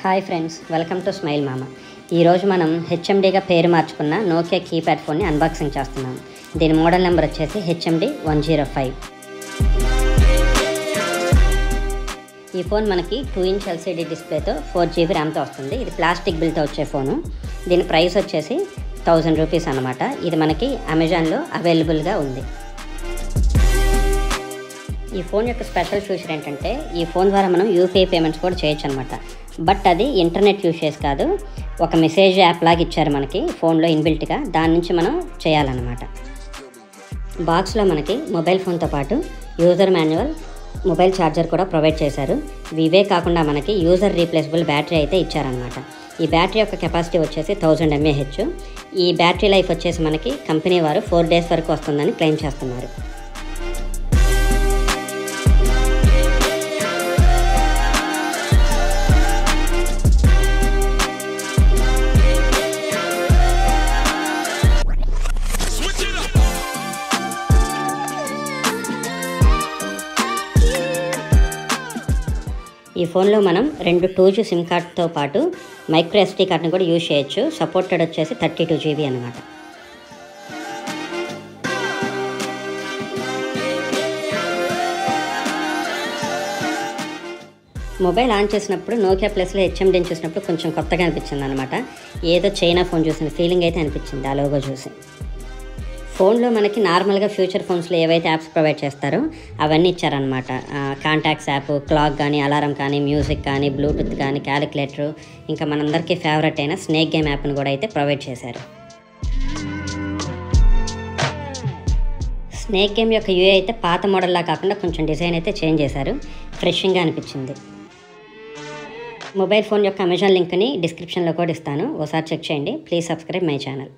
Hi friends, welcome to smile మామ. ఈరోజు మనం హెచ్ఎండిగా పేరు మార్చుకున్న నోకియా కీప్యాడ్ ఫోన్ని అన్బాక్సింగ్ చేస్తున్నాం. దీని మోడల్ నెంబర్ వచ్చేసి హెచ్ఎండి 105. ఈ ఫోన్ మనకి 2-inch LCD డిస్ప్లేతో 4GB ర్యామ్తో వస్తుంది. ఇది ప్లాస్టిక్ బిల్తో వచ్చే ఫోను. దీని ప్రైస్ వచ్చేసి 1000 రూపీస్ అన్నమాట. ఇది మనకి అమెజాన్లో అవైలబుల్గా ఉంది. ఈ ఫోన్ యొక్క స్పెషల్ ఫీచర్ ఏంటంటే, ఈ ఫోన్ ద్వారా మనం యూపీఐ పేమెంట్స్ కూడా చేయొచ్చు అనమాట. బట్ అది ఇంటర్నెట్ యూజ్ చేసి కాదు, ఒక మెసేజ్ యాప్ లాగా ఇచ్చారు మనకి ఫోన్లో ఇన్బిల్ట్గా. దాని నుంచి మనం చేయాలన్నమాట. బాక్స్లో మనకి మొబైల్ ఫోన్తో పాటు యూజర్ మాన్యువల్, మొబైల్ ఛార్జర్ కూడా ప్రొవైడ్ చేశారు. ఇవే కాకుండా మనకి యూజర్ రీప్లేసబుల్ బ్యాటరీ అయితే ఇచ్చారనమాట. ఈ బ్యాటరీ యొక్క కెపాసిటీ వచ్చేసి 1000 mAh. ఈ బ్యాటరీ లైఫ్ వచ్చేసి మనకి కంపెనీ వారు 4 days వరకు వస్తుందని క్లెయిమ్ చేస్తున్నారు. ఈ ఫోన్లో మనం 2 2G సిమ్ కార్డ్తో పాటు మైక్రో SD కార్డ్ని కూడా యూజ్ చేయొచ్చు. సపోర్టెడ్ వచ్చేసి 32GB అనమాట. మొబైల్ ఆన్ చేసినప్పుడు నోకియా ప్లస్లో హెచ్ఎండిని చూసినప్పుడు కొంచెం కొత్తగా అనిపించింది అనమాట. ఏదో చైనా ఫోన్ చూసిన ఫీలింగ్ అయితే అనిపించింది ఆ లోగో చూసి. ఫోన్లో మనకి నార్మల్గా ఫ్యూచర్ ఫోన్స్లో ఏవైతే యాప్స్ ప్రొవైడ్ చేస్తారో అవన్నీ ఇచ్చారనమాట. కాంటాక్ట్స్ యాప్, క్లాక్ కానీ, అలారం కానీ, మ్యూజిక్ కానీ, బ్లూటూత్ కానీ, క్యాలిక్యులేటరు, ఇంకా మనందరికీ ఫేవరెట్ అయిన స్నేక్ గేమ్ యాప్ని కూడా అయితే ప్రొవైడ్ చేశారు. స్నేక్ గేమ్ యొక్క యూఐ అయితే పాత మోడల్లా కాకుండా కొంచెం డిజైన్ అయితే చేంజ్ చేశారు. ఫ్రెషింగ్గా అనిపించింది. మొబైల్ ఫోన్ యొక్క అమెజాన్ లింక్ని డిస్క్రిప్షన్లో కూడా ఇస్తాను, ఒకసారి చెక్ చేయండి. Please subscribe my channel.